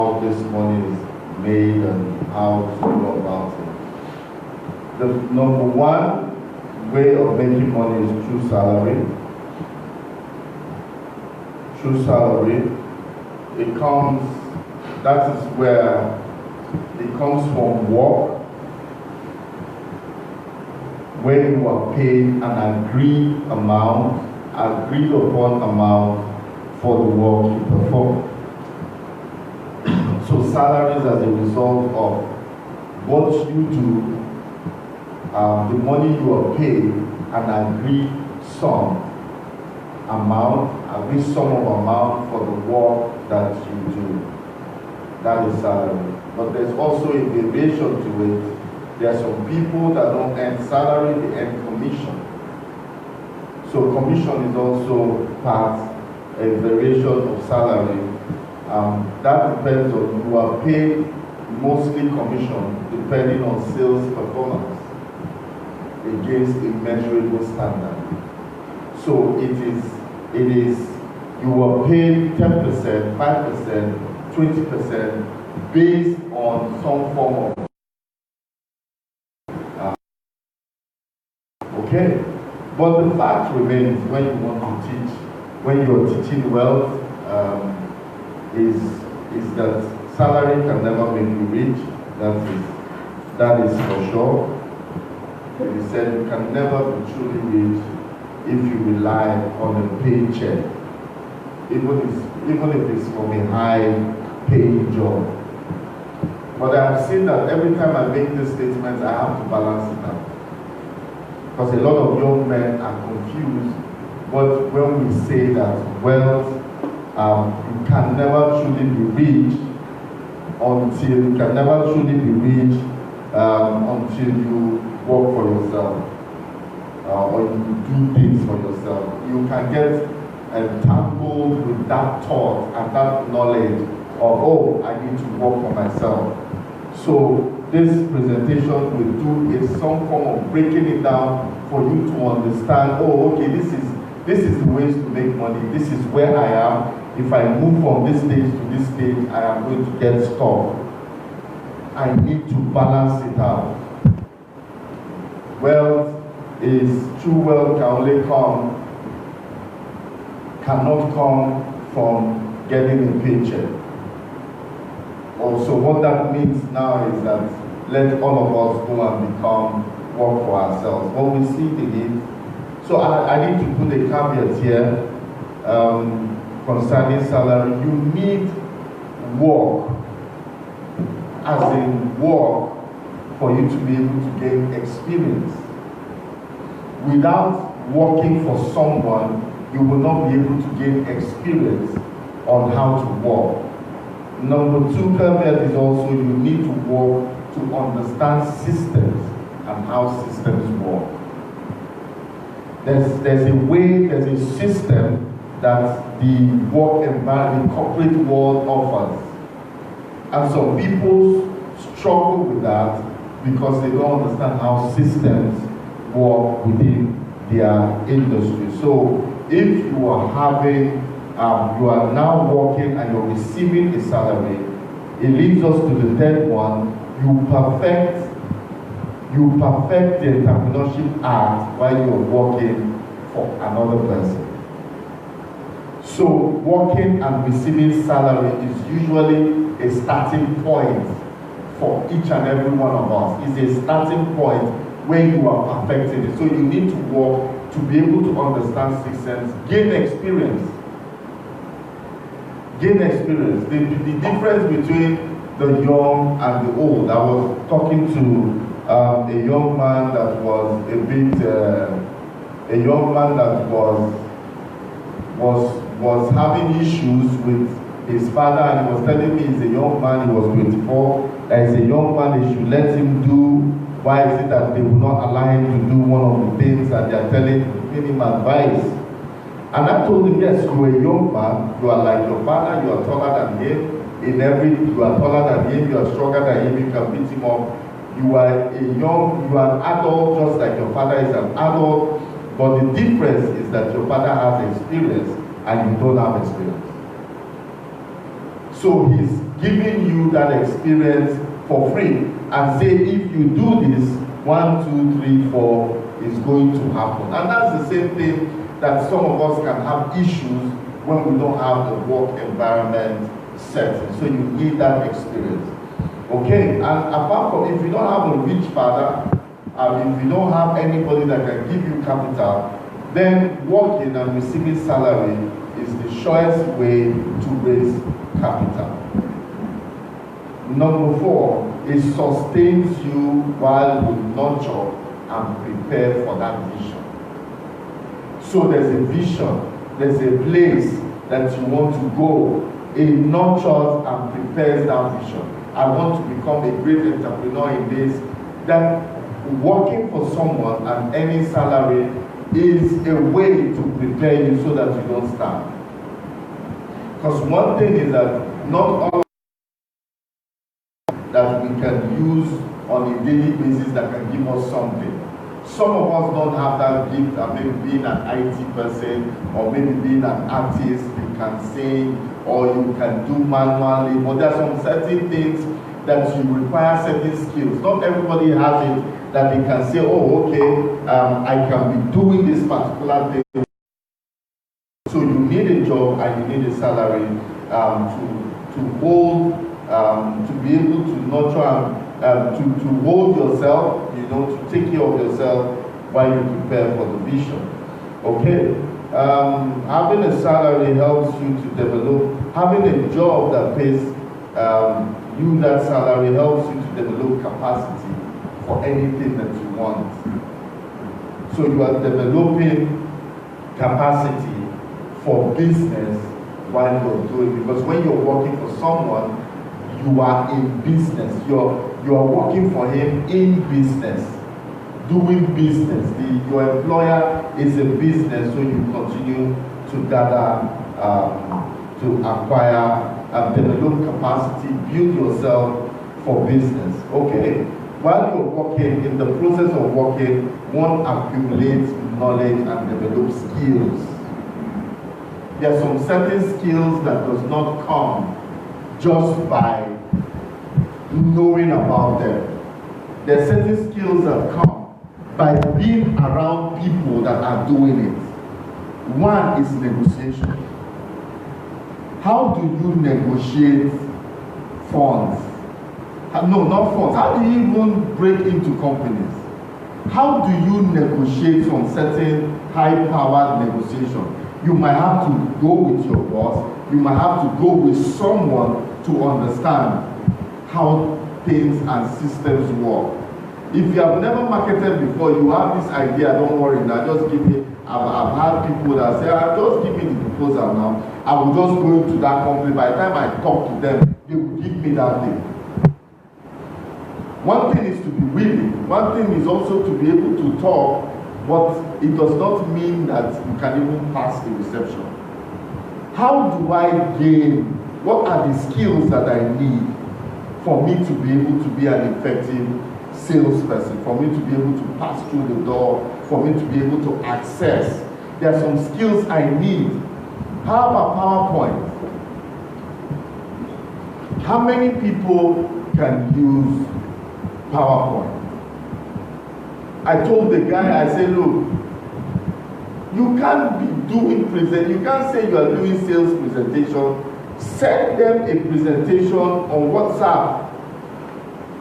how this money is made and how to go about it. The number one way of making money is through salary. Through salary, that is where it comes from work, where you are paid an agreed upon amount for the work you perform. So salaries as a result of what you do, the money you are paid, an agreed sum of amount for the work that you do. That is salary. But there's also a variation to it. There are some people that don't earn salary, they earn commission. So commission is also a variation of salary. That depends on, you are paid mostly commission depending on sales performance against a measurable standard. So it is you are paid 10%, 5%, 20% based on some form of okay. But the fact remains, when you want to teach, when you're teaching wealth, is that salary can never make you rich. That is for sure. He said you can never be truly rich if you rely on a paycheck, even if it's from a high-paying job. But I've seen that every time I make these statements, I have to balance it out. Because a lot of young men are confused. But when we say that wealth, you can never truly be rich until you work for yourself, or you do things for yourself. You can get entangled with that thought and that knowledge of, oh, I need to work for myself. So this presentation will do is some form of breaking it down for you to understand, oh, okay, this is the ways to make money. This is where I am. If I move from this stage to this stage, I am going to get stuck. I need to balance it out. True wealth cannot come from getting a paycheck. Also, what that means now is that let all of us go and work for ourselves. When we see the need, so I need to put a caveat here concerning salary. You need work, as in work, for you to be able to gain experience. Without working for someone, you will not be able to gain experience on how to work. Number two caveat is also you need to work to understand systems and how systems work. There's a system that the work environment, the corporate world offers. And some people struggle with that because they don't understand how systems work within their industry. So if you are you are now working and you're receiving a salary, it leads us to the third one. You perfect the entrepreneurship act while you're working for another person. So working and receiving salary is usually a starting point for each and every one of us. It's a starting point where you are perfecting it. So you need to work to be able to understand systems, gain experience. The difference between the young and the old. I was talking to a young man that was was having issues with his father, and he was telling me he's a young man, he was 24, as a young man they should let him do. Why is it that they will not allow him to do one of the things that they are giving him advice? And I told him, yes, you are a young man, you are like your father, you are taller than him, you are taller than him, you are stronger than him, you can beat him up. You are an adult just like your father is an adult, but the difference is that your father has experience and you don't have experience. So he's giving you that experience for free and say, if you do this, 1, 2, 3, 4 is going to happen. And that's the same thing that some of us can have issues when we don't have the work environment setting. So you need that experience. Okay, and apart from, if you don't have a rich father, if you don't have anybody that can give you capital, then working and receiving salary is the surest way to raise capital. Number 4, it sustains you while you nurture and prepare for that vision. So there's a vision, there's a place that you want to go. It nurtures and prepares that vision. I want to become a great entrepreneur in this. That working for someone and earning salary is a way to prepare you so that you don't starve. Because one thing is that not all that we can use on a daily basis that can give us something. Some of us don't have that gift, maybe being an IT person, or maybe being an artist, you can sing, or you can do manually, but there are some certain things that you require certain skills. Not everybody has it that they can say, oh, okay, I can be doing this particular thing. So you need a job and you need a salary to hold, to be able to nurture and to hold yourself, you know, to take care of yourself while you prepare for the vision. Okay, having a salary helps you to develop. Having a job that pays you that salary helps you to develop capacity for anything that you want. So you are developing capacity for business while you're doing, because when you're working for someone, you are in business. You are working for him in business, doing business. Your employer is a business, so you continue to gather, to acquire, develop capacity, build yourself for business. Okay. While you're working, in the process of working, one accumulates knowledge and develops skills. There are some certain skills that does not come just by knowing about them. There are certain skills that come by being around people that are doing it. One is negotiation. How do you negotiate funds? No, not funds. How do you even break into companies? How do you negotiate from certain high-powered negotiation? You might have to go with your boss. You might have to go with someone to understand how things and systems work. If you have never marketed before, you have this idea, don't worry now, just give me, I've had people that say, just give me the proposal now. I will just go into that company. By the time I talk to them, they will give me that thing. One thing is to be willing. One thing is also to be able to talk, but it does not mean that you can even pass the reception. How do I gain? What are the skills that I need for me to be able to be an effective salesperson, for me to be able to pass through the door, for me to be able to access? There are some skills I need. How about PowerPoint? How many people can use PowerPoint? I told the guy, I said, look, you can't be doing you can't say you are doing sales presentation. Send them a presentation on WhatsApp.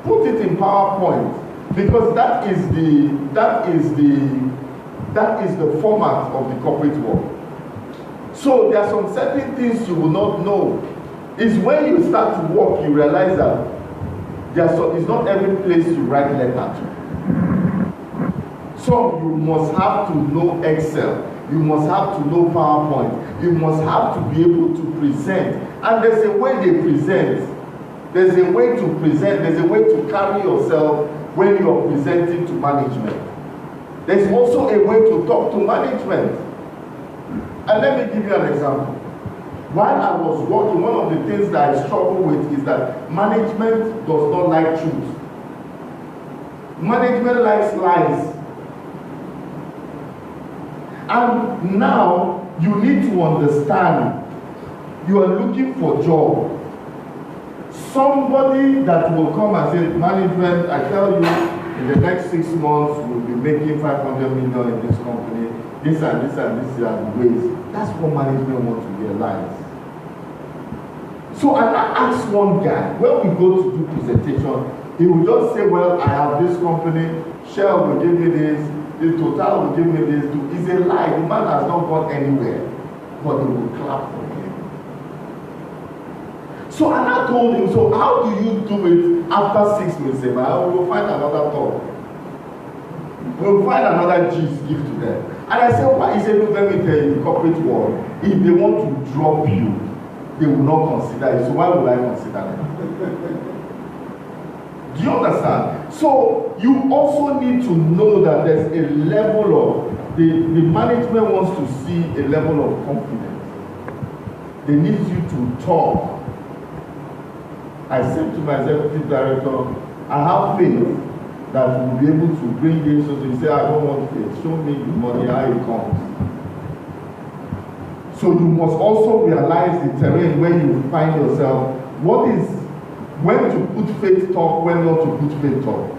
Put it in PowerPoint, because that is the format of the corporate world. So there are some certain things you will not know. It's when you start to work, you realize that it's not every place you write letter to. So you must have to know Excel. You must have to know PowerPoint. You must have to be able to present. And there's a way they present. There's a way to present. There's a way to carry yourself when you're presenting to management. There's also a way to talk to management. And let me give you an example. While I was working, one of the things that I struggle with is that management does not like truth. Management likes lies. And now you need to understand you are looking for a job. Somebody that will come and say, management, I tell you, in the next 6 months, we'll be making 500 million in this company, this and this and this are the ways. That's what management wants to realize. So I asked one guy, when we go to do presentation, he will just say, well, I have this company, Shell will give me this, the Total will give me this. It's a lie. The man has not gone anywhere, but they will clap for him. So and I told him, so how do you do it after 6 months? We'll find another talk. We'll find another gist, give to them. And I said, why? He said, look, let me tell you, the corporate world, if they want to drop you, they will not consider it. So why would I consider them? Do you understand? So you also need to know that there's a level of, the management wants to see a level of confidence. They need you to talk. I said to my executive director, I have faith that we'll be able to bring this. So he said, I don't want faith. Show me the money, how it comes. So you must also realize the terrain where you find yourself. What is, when to put faith talk, when not to put faith talk.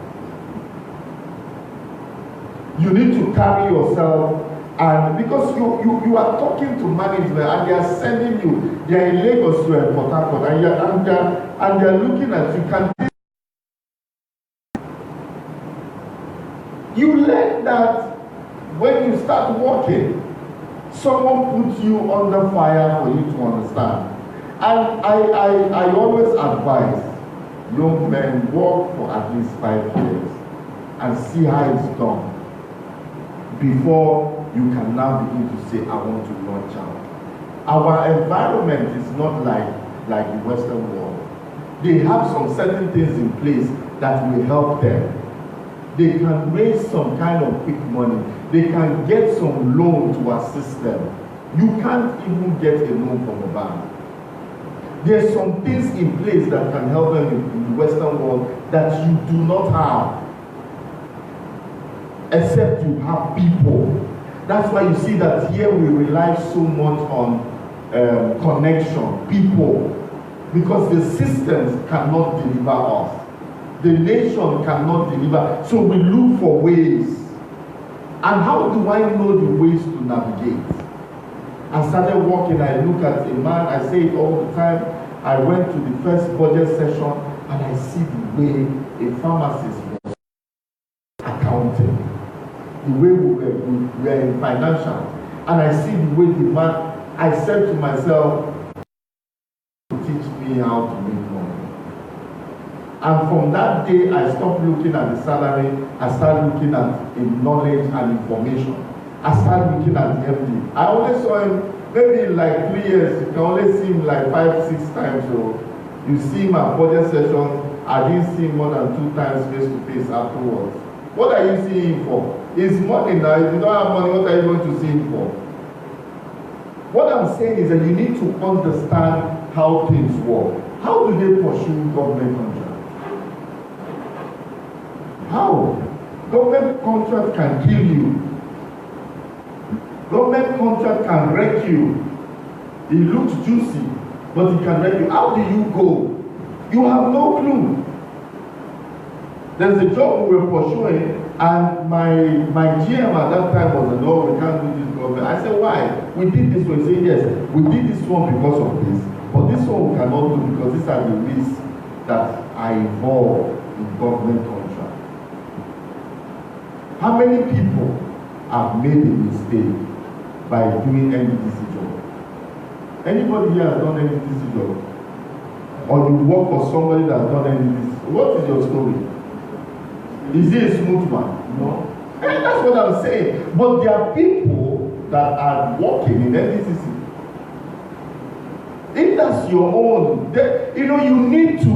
You need to carry yourself, and because you are talking to management and they are sending you, they are in Lagos, you are in Port Harcourt, and they are looking at you. You learn that when you start working, someone puts you under fire for you to understand. And I always advise young men work for at least 5 years and see how it's done before you can now begin to say, I want to launch out. Our environment is not like the Western world. They have some certain things in place that will help them. They can raise some kind of quick money. They can get some loan to assist them. You can't even get a loan from a bank. There's some things in place that can help them in the Western world that you do not have, except you have people. That's why you see that here we rely so much on connection, people, because the systems cannot deliver us. The nation cannot deliver. So we look for ways. And how do I know the ways to navigate? I started working, I look at a man, I say it all the time. I went to the first budget session and I see the way a pharmacist was accounting. The way we were in financial. And I see the way the man, I said to myself, teach me how to make money. And from that day, I stopped looking at the salary. I started looking at the knowledge and information. I started looking at the MD. I only saw him maybe in like 3 years. You can only see him like 5-6 times. So you see him at budget session. I didn't see him more than 2 times face to face afterwards. What are you seeing him for? It's money now. If you don't have money, what are you going to see him for? What I'm saying is that you need to understand how things work. How do they pursue government contracts? How? Government contract can kill you. Government contract can wreck you. It looks juicy, but it can wreck you. How do you go? You have no clue. There's a job we were pursuing, and my GM at that time was, no, we can't do this government. I said, why? We did this one. He said, yes, we did this one because of this, but this one we cannot do because these are the risks that are involved in government contract. How many people have made a mistake by doing NDDC job? Anybody here has done NDDC job? Or you work for somebody that has done NDDC? What is your story? Is it a smooth one? No. And that's what I'm saying. But there are people that are working in NDDC. If that's your own, then, you need to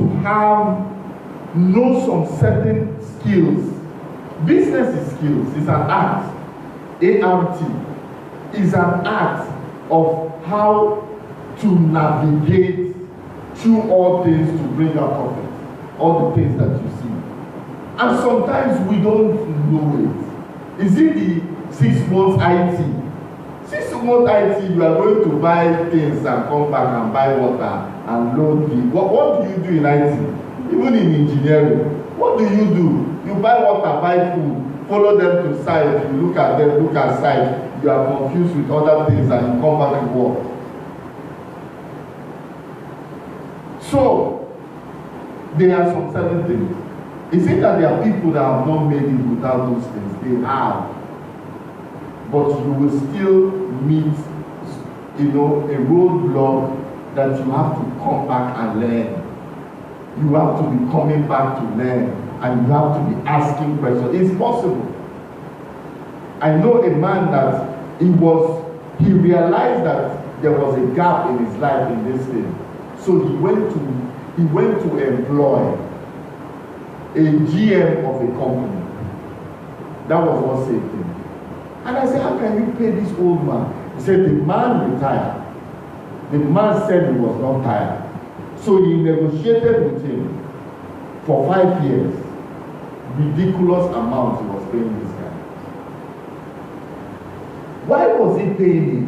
know some certain skills. Business is skills. It's an art. ART is an art of how to navigate through all things to bring out profit. All the things that you see. And sometimes we don't know it. Is it the 6 months IT? small IT, you are going to buy things and come back and buy water and load the. What do you do in IT? Even in engineering, what do? You buy water, buy food, follow them to site, you look at them, look at site, you are confused with other things and you come back to work. So, there are some certain things. Is it that there are people that have not made it without those things? They have. But you will still meet, a roadblock that you have to come back and learn. You have to be coming back to learn, and you have to be asking questions. It's possible. I know a man that he realized that there was a gap in his life in this thing. So he went to employ a GM of a company. That was what saved him. And I said, how can you pay this old man? He said, the man retired. The man said he was not tired. So he negotiated with him for 5 years. Ridiculous amount he was paying this guy. Why was he paying him?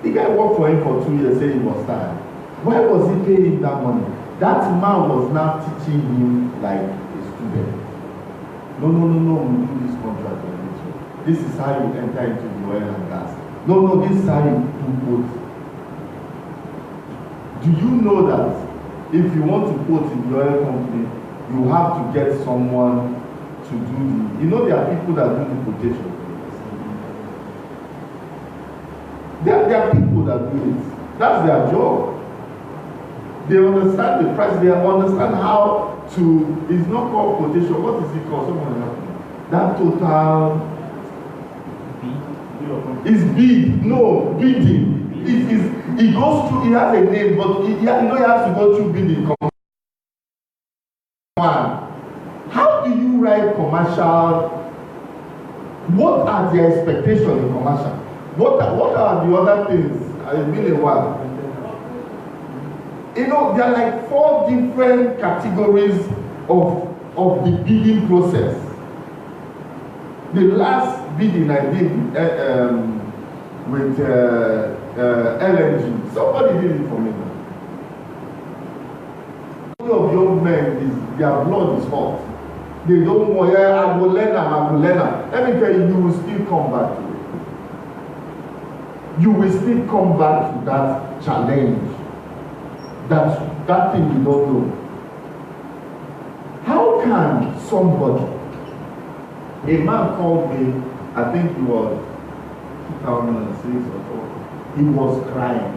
The guy worked for him for 2 years, saying he was tired. Why was he paying him that money? That man was now teaching him like a student. No, we do this contract on this way. This is how you enter into the oil and gas. No, this is how you do both. Do you know that if you want to quote in the oil company, you have to get someone to do there are people that do the quotation. There are people that do it. That's their job. They understand the price. They understand how to. It's not called quotation. What is it called? Someone help me. That total. Is bid. No, bidding. It goes through. It has a name, but it has to go through bidding. How do you write commercial? What are the expectations in commercial? What are the other things? It's been a while. There are like 4 different categories of the bidding process. The last bidding I did with LNG, somebody did it for me. Many of young men, their blood is hot. They don't want, I will learn them. Let me tell you, you will still come back to it. You will still come back to that challenge. That thing you don't know. How can somebody, a man called me, I think it was 2006 or so, he was crying.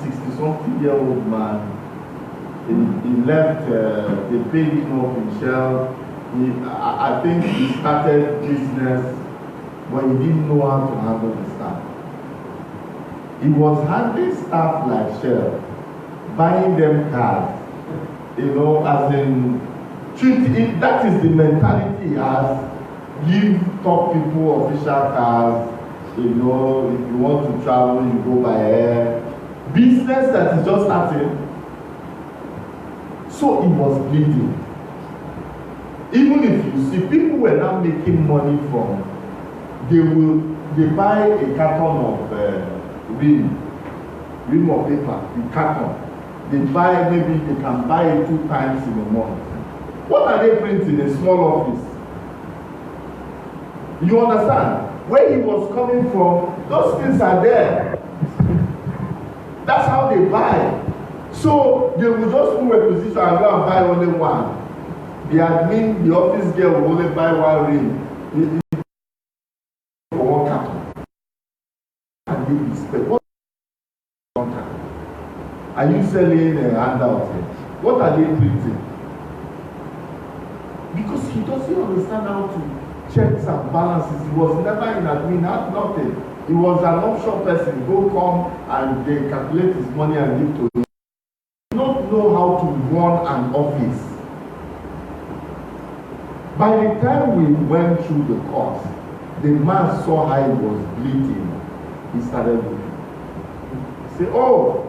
60-something-year-old man. He left, they paid him off in Shell. I think he started business, but he didn't know how to handle the staff. He was handling staff like Shell, buying them cars, as in, that is the mentality he has. Give top people official cars, if you want to travel, you go by air. Business that is just starting. So he was bleeding. Even if you see, people were not making money from, they buy a carton of rim of paper, the carton. They buy, maybe they can buy it 2 times in a month. What are they printing in a small office? You understand? Where he was coming from, those things are there. That's how they buy. So they will just move a position and go and buy only one. The admin, the office girl will only buy 1 ring for 1 carton. And they expect, what are you selling a handout? What are they printing? Because he doesn't understand how to checks and balances. He was never in admin, had nothing. He was an offshore person. Go come and they calculate his money and give to him. He did not know how to run an office. By the time we went through the course, the man saw how he was bleeding. He started looking. He said, oh,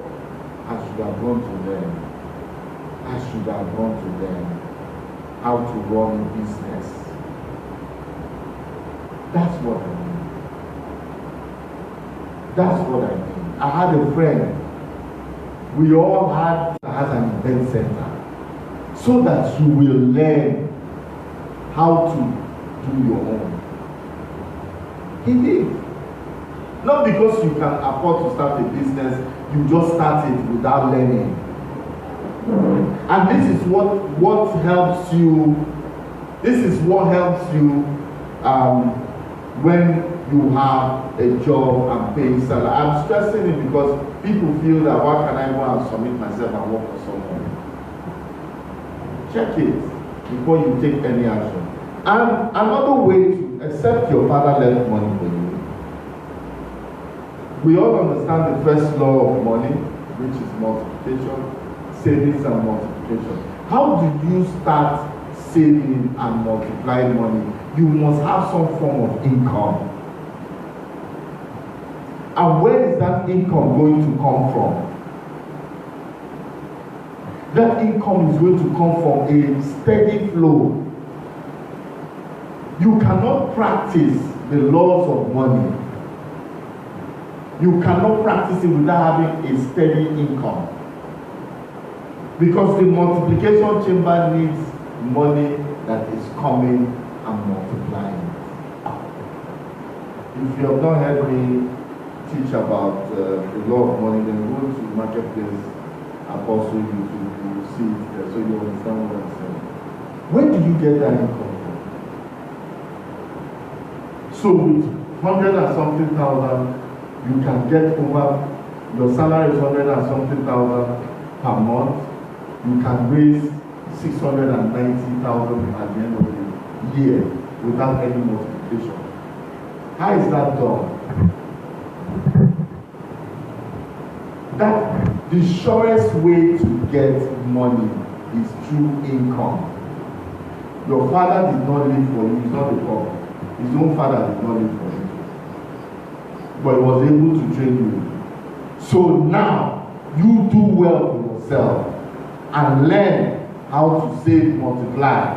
I should have gone to them. I should have gone to them how to run a business. That's what I mean. That's what I mean. I had a friend. We all had an event center so that you will learn how to do your own. He did. Not because you can afford to start a business, you just start it without learning. And this is what helps you. This is what helps you when you have a job and paying salary. I'm stressing it because people feel that why can I go and submit myself and work for someone? Check it before you take any action. And another way to accept your father left money for you. We all understand the first law of money, which is multiplication, savings and multiplication. How do you start saving and multiplying money? You must have some form of income. And where is that income going to come from? That income is going to come from a steady flow. You cannot practice the laws of money. You cannot practice it without having a steady income. Because the multiplication chamber needs money that is coming and multiplying. If you have not heard me teach about the law of money, then go to Marketplace Apostle YouTube, you will see it there, so you understand what I'm saying. Where do you get that income from? So with 100 and something thousand, you can get over, your salary is 100 and something thousand per month, you can raise 690,000 at the end of the year without any multiplication. How is that done? That the surest way to get money is through income. Your father did not live for you, he's not a problem. His own father did not live for you. But he was able to train you. So now you do well for yourself and learn how to save, multiply,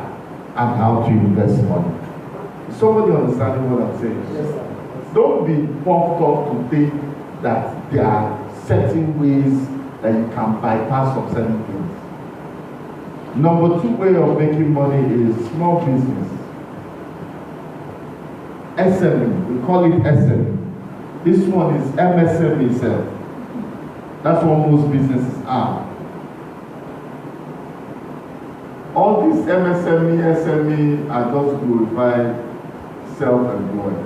and how to invest money. Is somebody understanding what I'm saying? Yes, sir. Don't be puffed up to think that there are certain ways that you can bypass some certain things. Number 2 way of making money is small business. SME, we call it SME. This one is MSME itself. That's what most businesses are. All these MSME, SME are just glorified self-employed.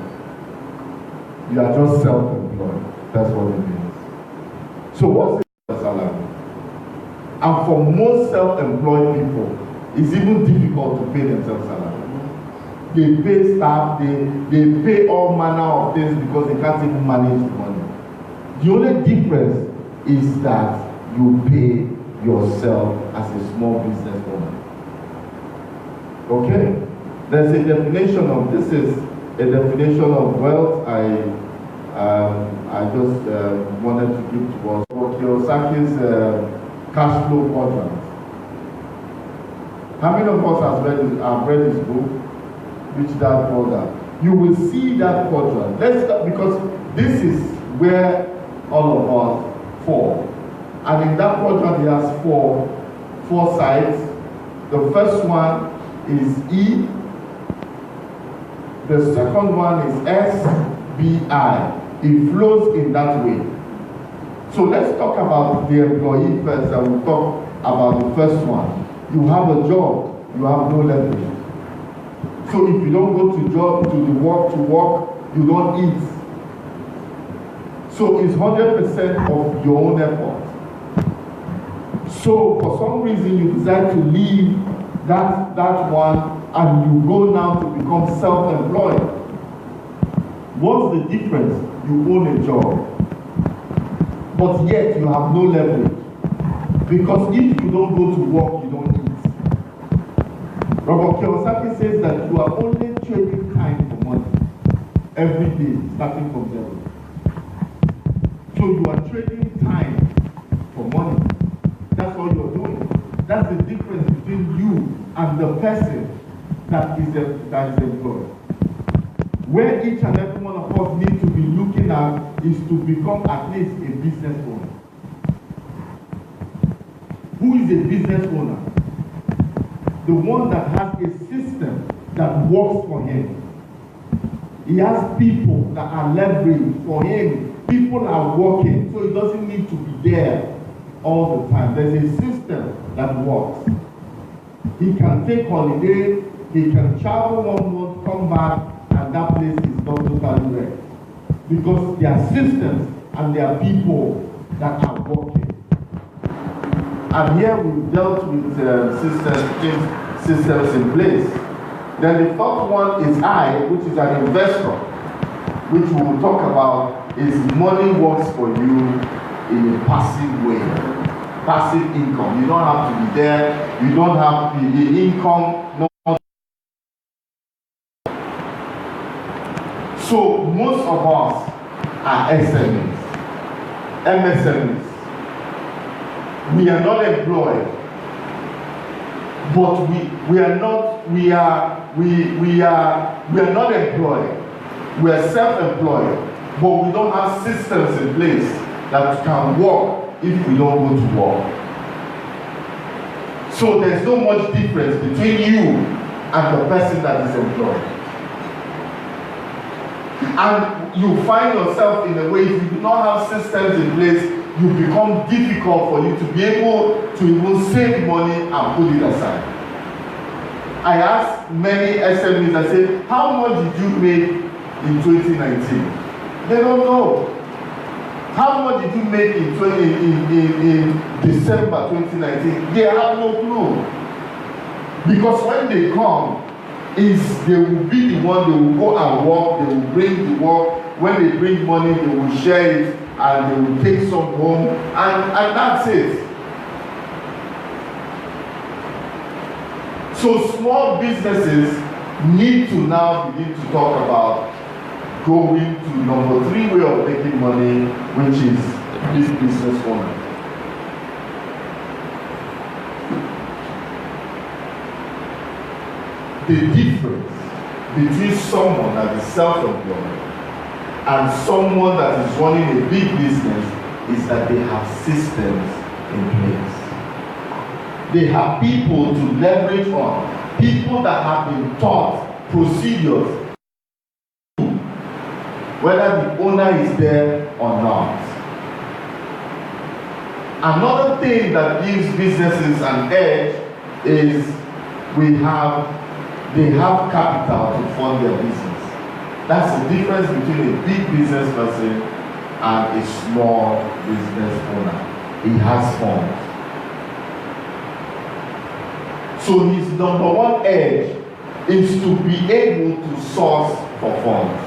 You are just self-employed. That's what it means. So what's the salary? And for most self-employed people, it's even difficult to pay themselves salary. They pay staff, they pay all manner of things because they can't even manage the money. The only difference is that you pay yourself as a small business owner. Okay? There's a definition of, this is a definition of wealth I just wanted to give to us. Kiyosaki's cash flow quadrant. How many of us have read this book? Rich Dad Poor Dad. You will see that quadrant. Because this is where all of us fall. And in that quadrant, he has four sides. The first one is E. The second one is SBI. It flows in that way. So let's talk about the employee first, and we'll talk about the first one. You have a job, you have no leverage. So if you don't go to work, you don't eat. So it's 100% of your own effort. So for some reason you decide to leave that one and you go now to become self-employed. What's the difference? You own a job, but yet you have no leverage. Because if you don't go to work, you don't eat. Robert Kiyosaki says that you are only trading time for money every day, starting from zero. So you are trading time for money. That's all you're doing. That's the difference between you and the person that is employed. Where each and every one of us need to be looking at is to become at least a business owner. Who is a business owner? The one that has a system that works for him. He has people that are leveraged for him. People are working, so he doesn't need to be there all the time. There's a system that works. He can take holiday, he can travel 1 month, come back, and that place is not totally wrecked. Because there are systems and there are people that are working. And here we've dealt with systems in place. Then the third one is I, which is an investor, which we will talk about, is money works for you in a passive way. Passive income. You don't have to be there. You don't have the income. No. So most of us are SMEs, MSMEs. We are not employed, but we are not employed. We are self-employed, but we don't have systems in place that can work if we don't go to work. So there's no much difference between you and the person that is employed. And you find yourself in a way, if you do not have systems in place, you become difficult for you to be able to even save money and put it aside. I asked many SMEs, I said, how much did you make in 2019? They don't know. How much did you make in December 2019? They have no clue. Because when they come, they will be the one, they will go and work, they will bring the work. When they bring money, they will share it, and they will take some home, and that's it. So small businesses need to now begin to talk about going to number 3 way of making money, which is this business owner. The difference between someone that is self-employed and someone that is running a big business is that they have systems in place. They have people to leverage on, people that have been taught procedures, whether the owner is there or not. Another thing that gives businesses an edge is they have capital to fund their business. That's the difference between a big business person and a small business owner. He has funds. So his number 1 edge is to be able to source for funds.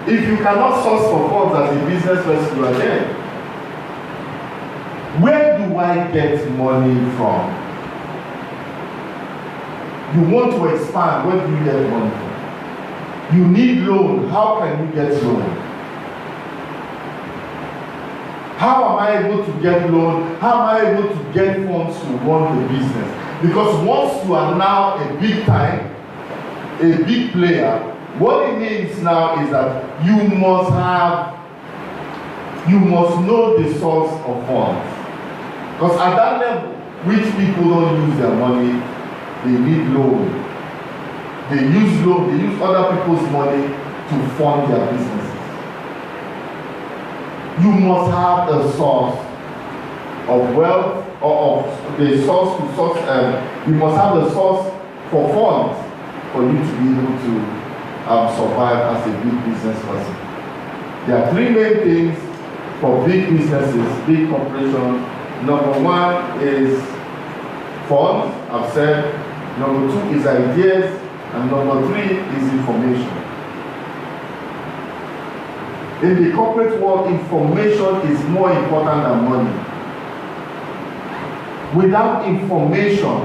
If you cannot source for funds as a business person, you are dead. Where do I get money from? You want to expand, where do you get money from? You need loan, how can you get loan? How am I able to get loan? How am I able to get funds to run the business? Because once you are now a big time, a big player, what it means now is that you must know the source of funds. Because at that level, rich people don't use their money, they need loan. They use loan, they use other people's money to fund their businesses. You must have a source of wealth, or of the source to source. You must have a source for funds for you to be able to survive as a big business person. There are 3 main things for big businesses, big corporations. Number 1 is funds, I've said. Number 2 is ideas. And number 3 is information. In the corporate world, information is more important than money. Without information,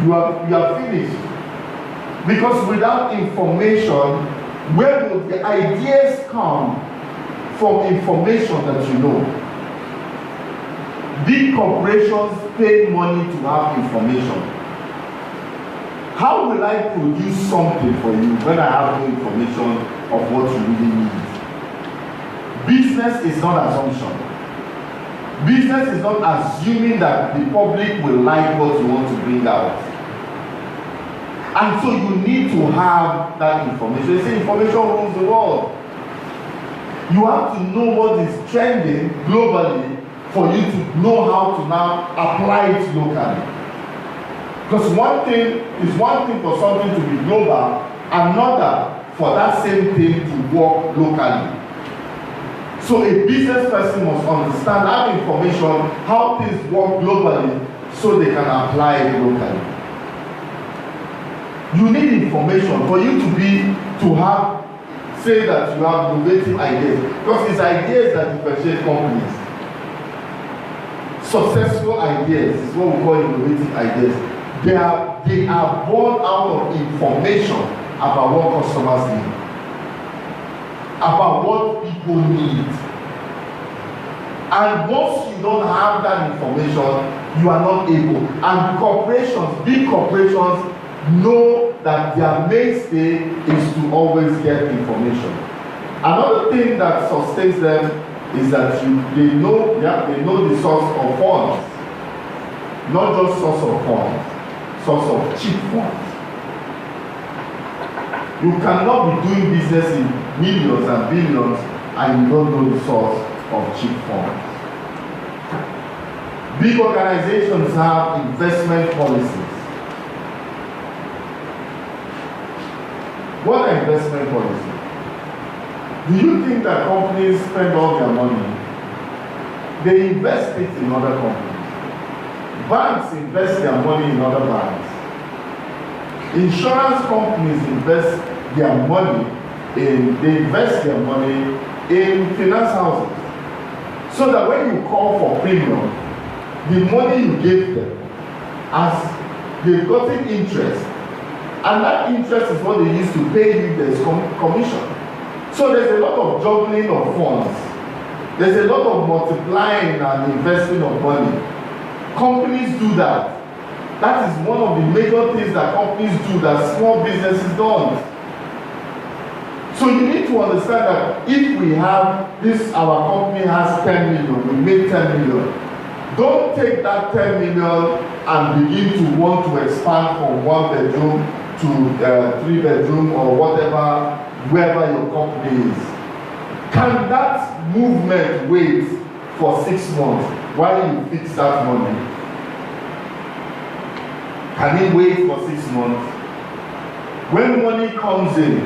you are finished. Because without information, where will the ideas come from information that you know? Big corporations pay money to have information. How will I produce something for you when I have no information of what you really need? Business is not assumption. Business is not assuming that the public will like what you want to bring out. And so you need to have that information. You see, information rules the world. You have to know what is trending globally for you to know how to now apply it locally. Because one thing for something to be global, another for that same thing to work locally. So a business person must understand, have information, how things work globally so they can apply it locally. You need information for you to have, say that you have innovative ideas. Because it's ideas that differentiate companies. Successful ideas is what we call innovative ideas. They are born out of information about what customers need, about what people need. And once you don't have that information, you are not able. And corporations, big corporations, know that their mainstay is to always get information. Another thing that sustains them is that they know the source of funds, not just source of funds, source of cheap funds. You cannot be doing business in millions and billions and you don't know the source of cheap funds. Big organizations have investment policies. What are investment policies? Do you think that companies spend all their money? They invest it in other companies. Banks invest their money in other banks. Insurance companies invest their money in finance houses. So that when you call for premium, the money you gave them, as they've gotten interest, and that interest is what they use to pay you their commission. So there's a lot of juggling of funds. There's a lot of multiplying and investing of money. Companies do that. That is one of the major things that companies do that small businesses don't. So you need to understand that if we have this, our company has 10 million, we make 10 million. Don't take that 10 million and begin to want to expand from 1 bedroom to 3 bedroom or whatever, wherever your company is. Can that movement wait for 6 months while you fix that money? Can it wait for 6 months? When money comes in,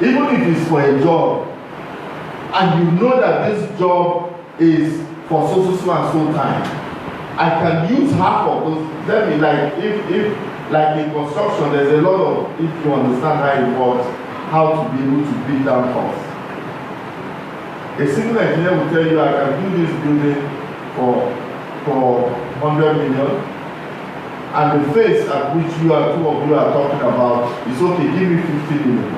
even if it's for a job, and you know that this job is for so and so time, I can use half of those. Let me, like, if like in construction, there's a lot of, if you understand how it works, how to be able to bring down costs. A civil engineer will tell you, I can do this building for 100 million, and the phase at which two of you are talking about is okay, give me 50 million.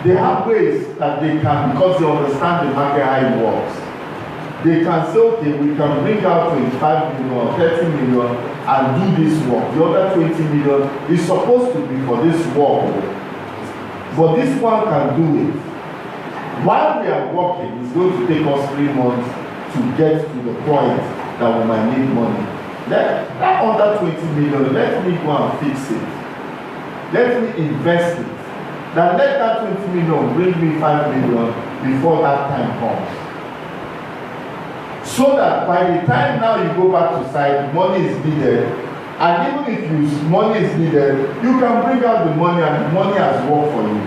They have ways that they can, because they understand the market how it works. They can say, okay, we can bring out 25 million or 30 million and do this work. The other 20 million is supposed to be for this work, but this one can do it. While we are working, it's going to take us 3 months to get to the point that we might need money. That under 20 million, let me go and fix it. Let me invest it. Now let that 20 million bring me 5 million before that time comes. So that by the time now you go back to site, money is needed. And even if money is needed, you can bring out the money and the money has worked for you.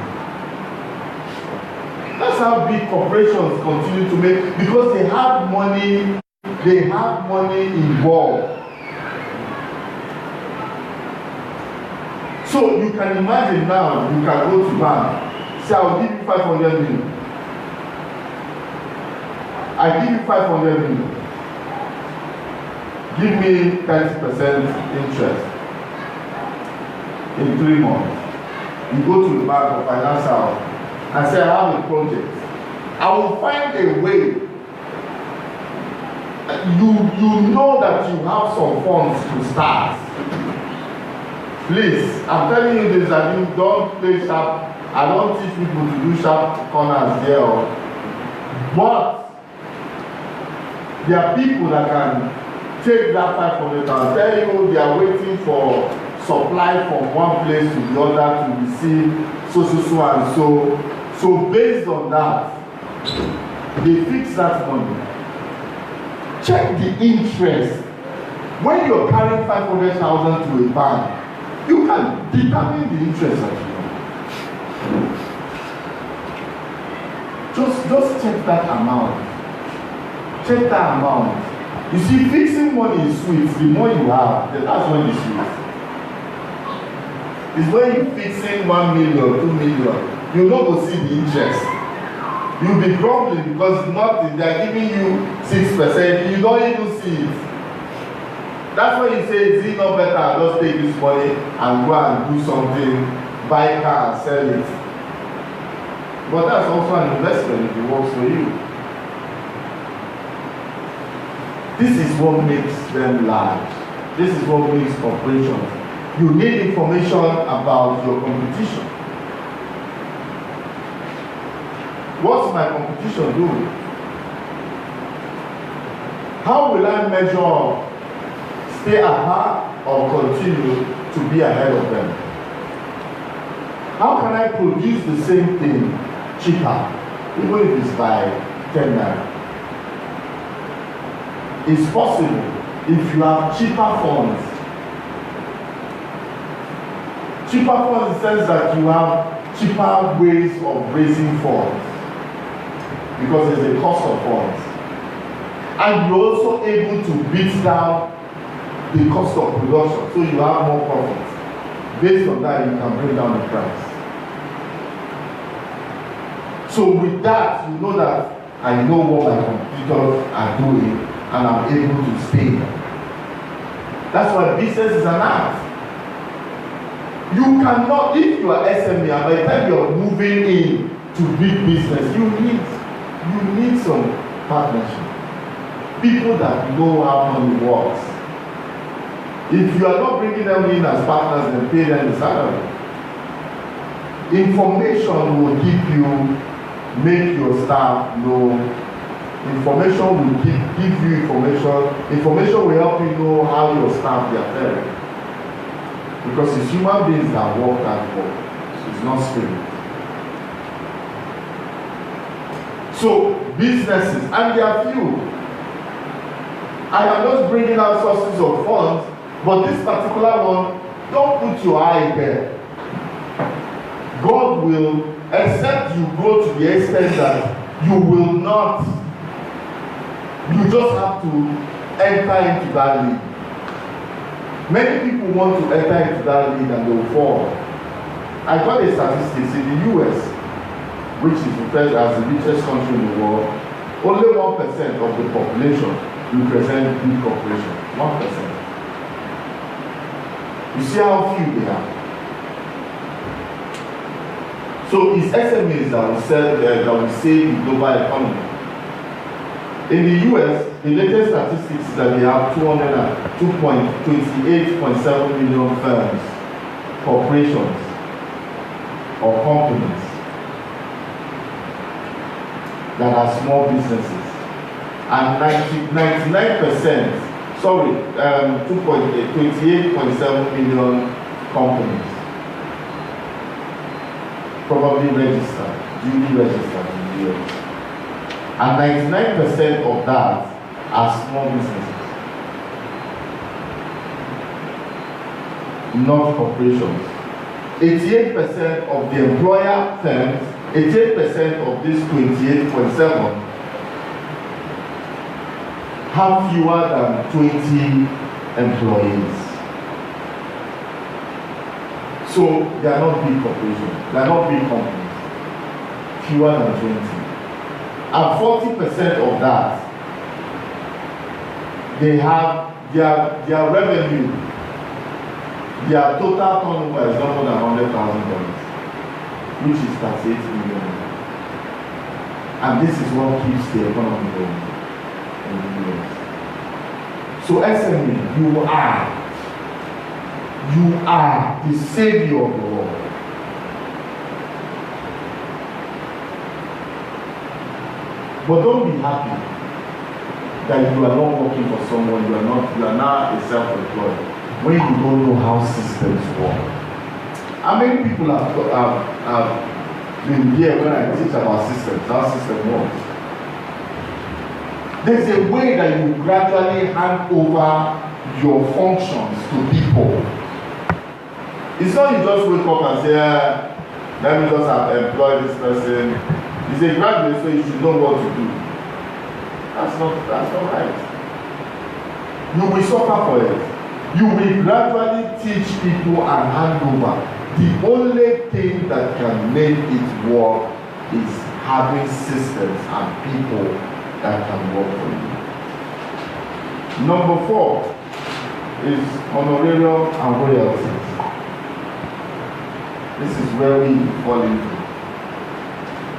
That's how big corporations continue to make, because they have money involved. So you can imagine now, you can go to bank, say, I'll give you 500 million. I give you 500 million. Give me 30% interest in 3 months. You go to the bank or finance house and say, I have a project. I will find a way. You know that you have some funds to start. Please, I'm telling you this, that you don't play sharp. I don't teach people to do sharp corners here. But there are people that can take that 500,000, tell you they are waiting for supply from one place to the other to receive so and so. So based on that, they fix that money. Check the interest. When you're carrying 500,000 to a bank, you can determine the interest that you want. Just check that amount. Check that amount. You see, fixing money is sweet. The more you have, that's when it's sweet. It's when you're fixing 1 million, 2 million, you not go see the interest. You'll be grumbling because nothing, they're giving you 6%, you don't even see it. That's why you say, is it not better I just take this money and go and do something, buy a car and sell it? But that's also an investment if it works for you. This is what makes them large. This is what makes corporations. You need information about your competition. What's my competition doing? How will I measure up, stay ahead, or continue to be ahead of them? How can I produce the same thing cheaper, even if it's by 10 naira? It's possible if you have cheaper funds. Cheaper funds in the sense that you have cheaper ways of raising funds because there's a cost of funds. And you're also able to beat down the cost of production so you have more profits. Based on that, you can bring down the price. So with that, you know that I know what my competitors are doing and I'm able to stay there. That's why business is an art. You cannot, if you are SME and by the time you are moving in to big business, you need some partnership. People that know how money works. If you are not bringing them in as partners and pay them the salary, information will give you, make your staff know. Information will give you information. Information will help you know how your staff are faring. Because it's human beings that work that work. It's not spirit. So businesses, and there are few. I am just bringing out sources of funds, but this particular one, don't put your eye there. God will, except you grow to the extent that you will not. You just have to enter into that league. Many people want to enter into that league and they will fall. I got a statistics in the US, which is referred as the richest country in the world. Only 1% of the population represent big corporations. 1%. You see how few they are. So it's SMEs that will save the global economy. In the US, the latest statistics is that they have 2.28.7 million firms, corporations, or companies that are small businesses. And 28.7 million companies probably registered, duly registered in the US. And 99% of that are small businesses, not corporations. 88% of the employer firms, 88% of this 28.7 have fewer than 20 employees. So they are not big corporations, they are not big companies, fewer than 20. And 40% of that, they have their revenue, their total turnover is not more than $100,000, which is 38 million. And this is what keeps the economy going in the US. So SME, you are the savior of the world. But don't be happy that you are not working for someone, you are now a self-employed, when you don't know how systems work. How many people have been here when I teach about systems, how system works? There's a way that you gradually hand over your functions to people. It's not you just wake up and say, let me just employ this person. It's a graduate, so you should know what to do. That's not right. You will suffer for it. You will gradually teach people and hand over. The only thing that can make it work is having systems and people that can work for you. Number 4 is honorarium and royalties. This is where we fall into.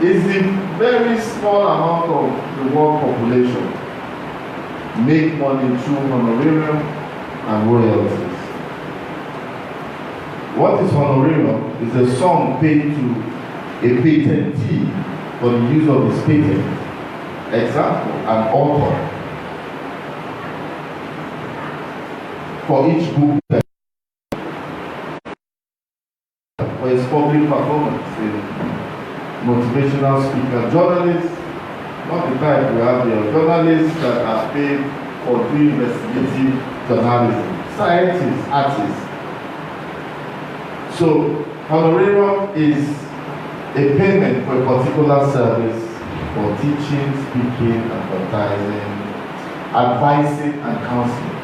It's a very small amount of the world population make money through honorarium and royalties. What is honorarium? Is a sum paid to a patentee for the use of his patent. Example, an author. For each book for his public performance, a motivational speaker, journalists, not the type we have here, journalists that are paid for doing investigative journalism, scientists, artists. So, honorarium is a payment for a particular service for teaching, speaking, advertising, advising, and counseling.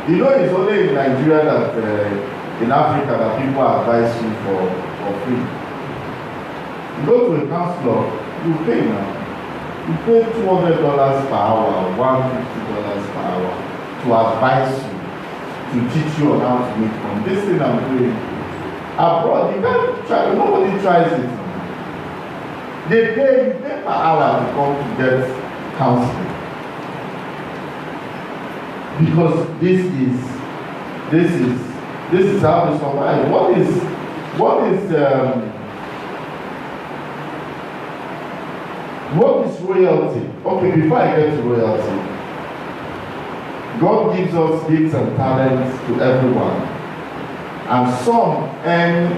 You know, it's only in Nigeria that, in Africa, that people advise you for free. You go to a counselor, you pay now. You pay $200 per hour, $150 per hour to advise you, to teach you on how to make money. This thing I'm doing abroad, you can't try, nobody tries it. You pay per hour to come to get counseling. Because this is how they survive. What is royalty? Okay, before I get to royalty, God gives us gifts and talents to everyone, and some earn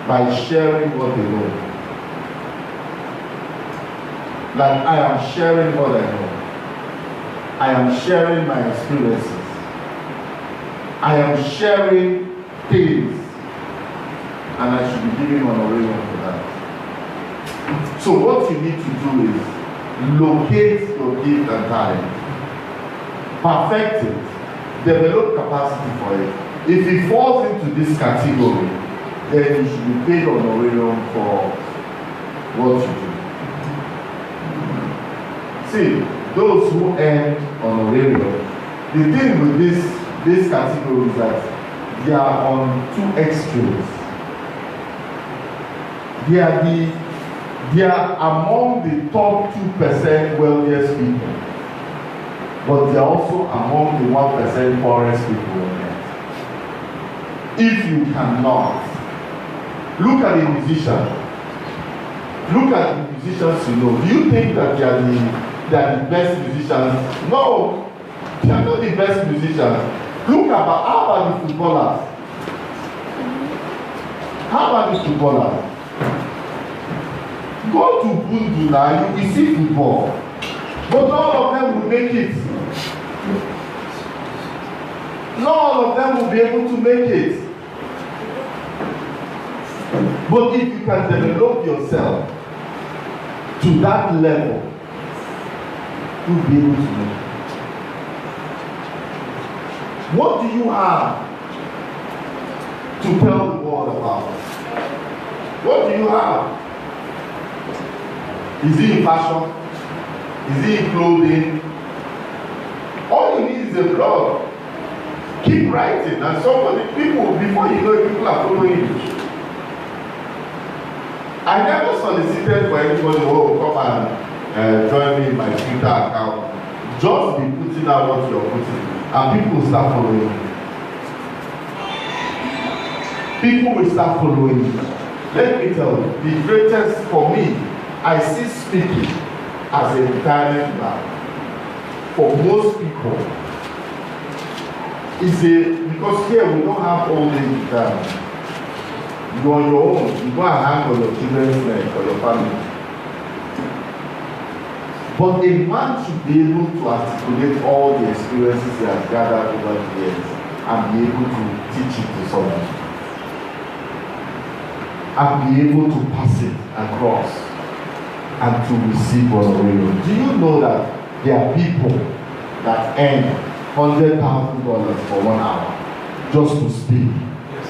by sharing what they know. Like I am sharing what I know. I am sharing my experiences. I am sharing things, and I should be giving honorarium for that. So what you need to do is locate your gift and talent, perfect it, develop capacity for it. If it falls into this category, then you should be paid honorarium for what you do. See, those who earn honorarium, the thing with this category is that they are on two extremes. They are among the top 2% wealthiest people, but they are also among the 1% poorest people on earth. If you cannot, look at the musician. Look at the musicians you know. Do you think that they are the best musicians? No, they are not the best musicians. How about the footballers? How about the footballers? Go to Bundu now, you will see football. But not all of them will make it. Not all of them will be able to make it. But if you can develop yourself to that level, you'll be able to make it. What do you have to tell the world about? What do you have? Is it in fashion? Is it in clothing? All you need is a blog. Keep writing, and people, before you know it, people are following you. I never solicited for anybody, come and join me in my Twitter account. Just be putting out what you're putting, and people will start following you. People will start following you. Let me tell you, the greatest for me, I see speaking as a retirement plan. For most people, because here we don't have all age retirement. You're on your own. You go and hang on your children's neck or your family. But a man should be able to articulate all the experiences he has gathered over the years and be able to teach it to someone. And be able to pass it across and to receive honorarium. Do you know that there are people that earn $100,000 for 1 hour just to speak? Yes.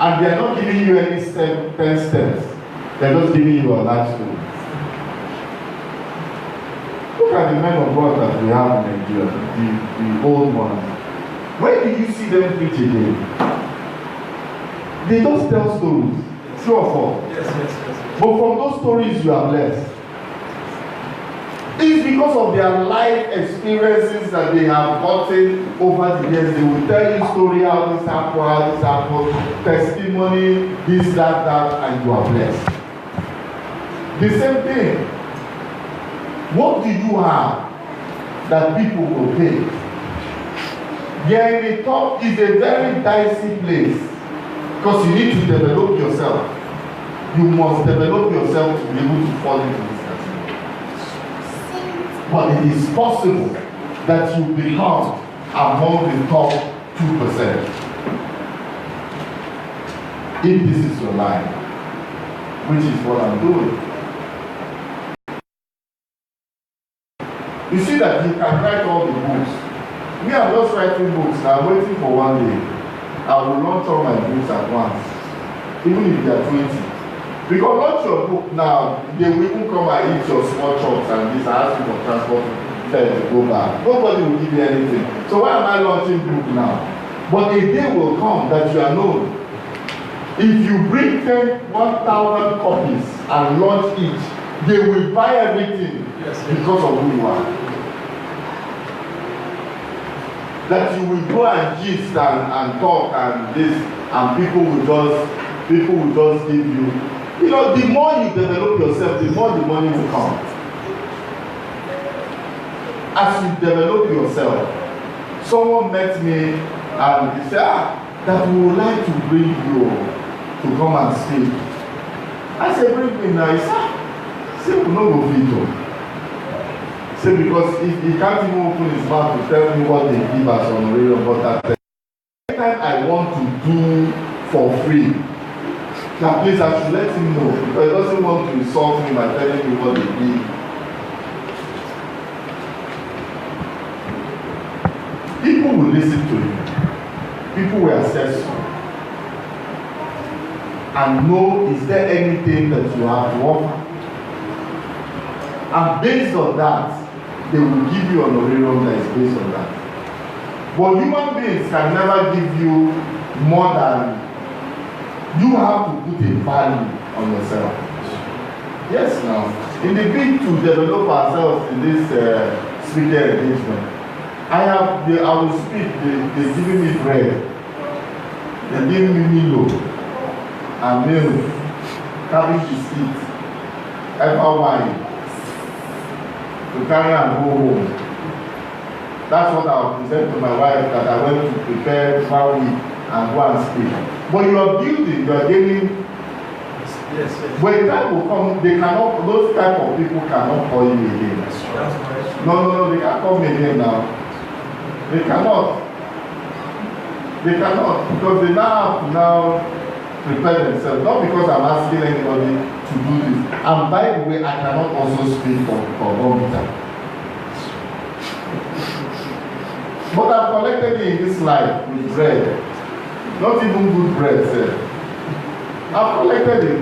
And they are not giving you any 10 steps. They are just giving you a life story. Look at the men of God that we have in Nigeria, the old ones. Where do you see them preach again? They just tell stories. True or false? Yes. But from those stories you are blessed. It's because of their life experiences that they have gotten over the years. They will tell you story, how this happened, testimony, this, that, and you are blessed. The same thing. What do you have that people will pay? There in the top is a very dicey place because you need to develop yourself. You must develop yourself to be able to fall into this category. But it is possible that you become among the top 2%. If this is your life, which is what I'm doing. You see that you can write all the books. Me, I'm just writing books now. I'm waiting for one day. I will launch all my books at once, even if they are 20. Because launch your book now, they will even come and eat your small chops and this. I ask you for transport fare to go back. Nobody will give you anything. So why am I launching book now? But a day will come that you are known. If you bring them 1,000 copies and launch each, they will buy everything because of who you are. That you will go and gist and talk and this, and people will just give you. You know, the more you develop yourself, the more the money will come. As you develop yourself, someone met me and he said, that we would like to bring you to come and speak. I said, bring me now. He said, we no go fit. Say because he can't even open his mouth to tell me what they give us on the radio, but that every time I want to do for free, now please I should let him know because he doesn't want to insult me by telling me what they give. People will listen to you. People will assess you and know is there anything that you have to offer. And based on that, they will give you an honorarium that is based on that. But human beings can never give you more than you have to put a value on yourself. Yes, now. In the bid to develop ourselves in this speaker engagement, I will speak, they're giving me bread, they're giving me Milo, and milk, cabbage biscuit, ever wine. To carry and go home. That's what I will present to my wife that I went to prepare for week and go and speak. But you are building, you are gaining. Yes. When time will come, they cannot, those type of people cannot call you again. No, they can't call me again now. They cannot. Because they now have to now prepare themselves. Not because I'm asking anybody to do this. And by the way, I cannot also speak for 1 meter. But I've collected it in this life with bread. Not even good bread, sir. I've collected it.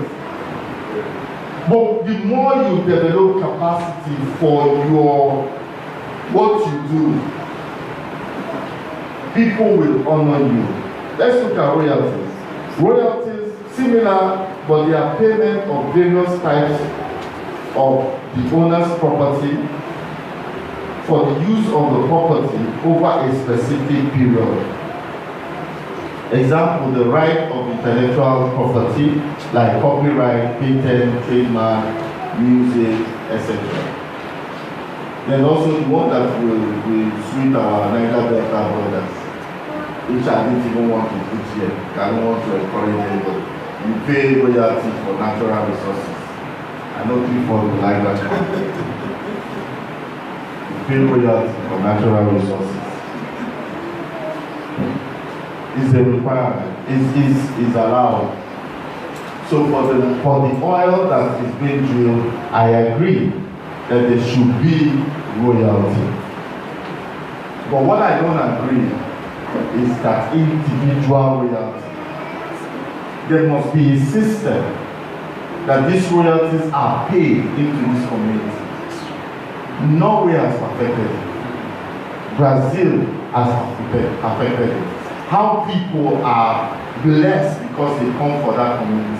But the more you develop capacity for what you do, people will honor you. Let's look at royalties. Royalties, similar, but they are payment of various types of the owner's property for the use of the property over a specific period. Example, the right of intellectual property like copyright, patent, trademark, music, etc. Then also the one that will suit our Niger Delta brothers, which I didn't even want to put here. I don't want to encourage anybody. You pay royalty for natural resources. I know people will like that. You pay royalty for natural resources. It's a requirement. Is allowed. So for the oil that is being drilled, I agree that there should be royalty. But what I don't agree is that individual royalty. There must be a system that these royalties are paid into this community. Norway has perfected it. Brazil has perfected it. How people are blessed because they come for that community.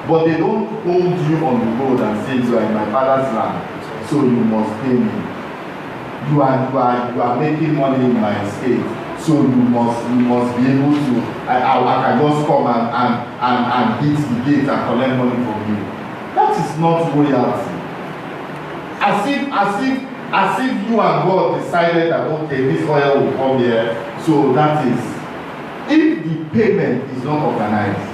But they don't hold you on the road and say you are in my father's land, so you must pay me. You are making money in my state, so you must be able to. I can just come and hit the gate and collect money from you. That is not royalty. As if you and God decided that okay, this oil will come here, so that is. If the payment is not organized,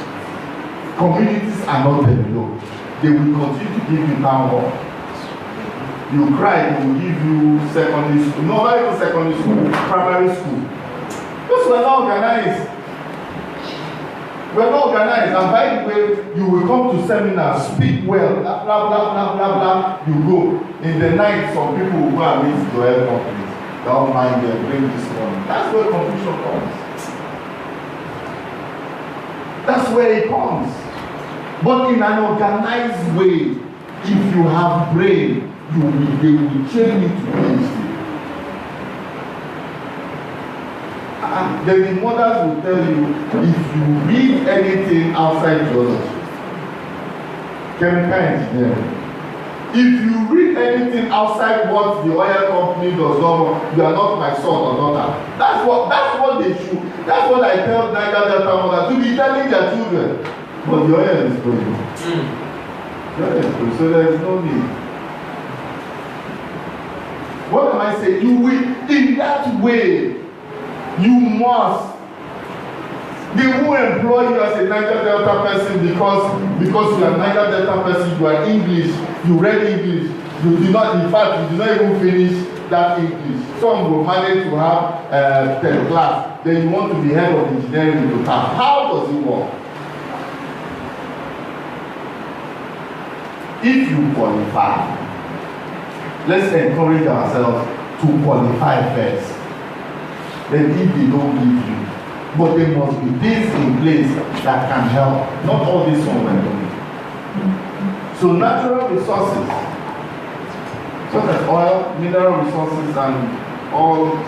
communities are not developed, they will continue to give you town hall. You cry, they will give you secondary school, no, not even secondary school, primary school. Those were not organized. We're not organized, and by the way, you will come to seminars, speak well, blah, blah, blah, blah, blah, blah, you go. In the night, some people will go and meet the oil companies. They don't mind, they bring this money. That's where confusion comes. That's where it comes. But in an organized way, if you have brain, they will train you to PhD. And then the mothers will tell you, if you read anything outside geology, chemical engineering, if you read anything outside what the oil company does not, you are not my son or daughter. That's what they should. That's what I tell Niger Delta mothers to be telling their children. But the oil is going. The oil is going. So there is no need. What am I saying? You will, in that way, you must. They will employ you as a Niger Delta person because you are a Niger Delta person, you are English, you read English, you did not, in fact, you did not even finish that English. Some will manage to have 10 class, then you want to be head of engineering to have. How does it work? If you qualify, let's encourage ourselves to qualify first. Then if they don't give you, but there must be things in place that can help. Not all this one we're doing. So natural resources, such as oil, mineral resources, and all.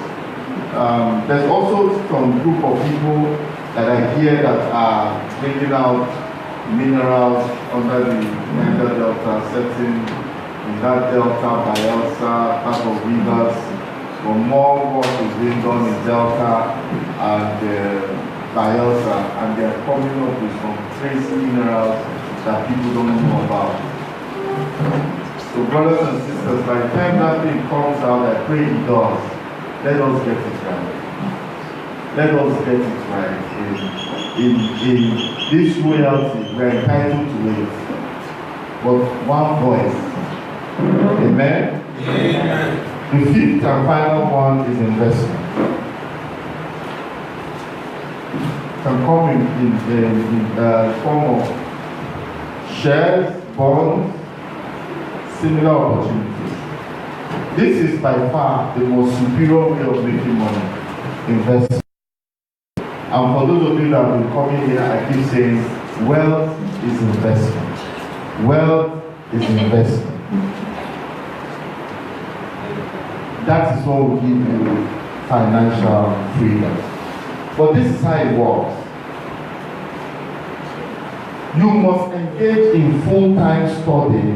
There's also some group of people that I hear that are bringing out minerals under the Niger Delta, setting in that delta, Bayelsa, part of rivers. For more work is being done in Delta and Bayelsa, and they are coming up with some trace minerals that people don't know about. So brothers and sisters, by the time that thing comes out, I pray it does. Let us get it right. Let us get it right. In this royalty, we are entitled to it. But one voice. Amen? Amen. The fifth and final one is investment. It can come in the form of shares, bonds, similar opportunities. This is by far the most superior way of making money, investment. And for those of you that have been coming here, I keep saying, wealth is investment. Wealth is investment. That is what will give you financial freedom. But this is how it works. You must engage in full-time study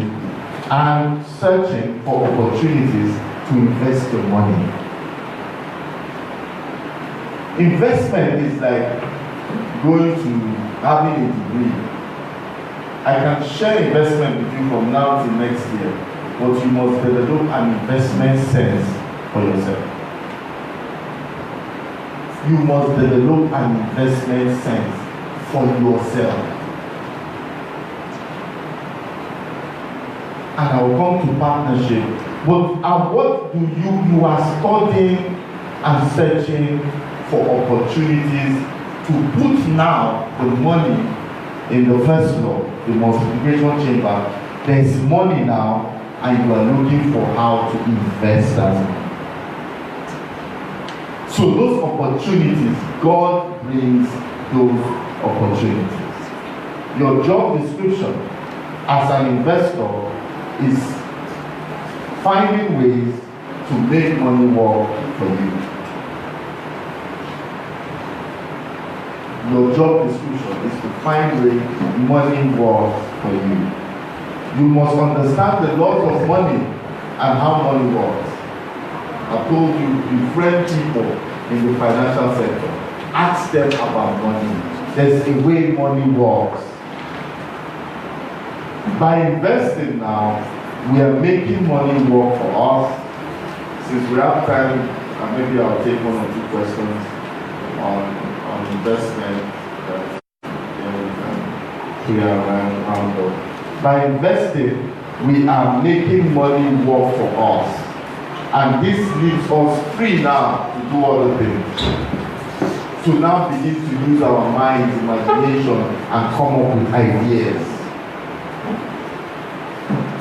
and searching for opportunities to invest your money. Investment is like going to having a degree. I can share investment with you from now till next year, but you must develop an investment sense for yourself. You must develop an investment sense for yourself. And I will come to partnership. But what do you are studying and searching for opportunities to put now the money in the first law, the multiplication chamber. There is money now, and you are looking for how to invest that money. So those opportunities, God brings those opportunities. Your job description as an investor is finding ways to make money work for you. Your job description is to find ways money works for you. You must understand the laws of money and how money works. I told you, befriend people in the financial sector. Ask them about money. There's a way money works. By investing now, we are making money work for us. Since we have time, and maybe I'll take one or two questions on investment that we can clear around up. By investing, we are making money work for us. And this leaves us free now to do other things. To now begin to use our minds, imagination, and come up with ideas.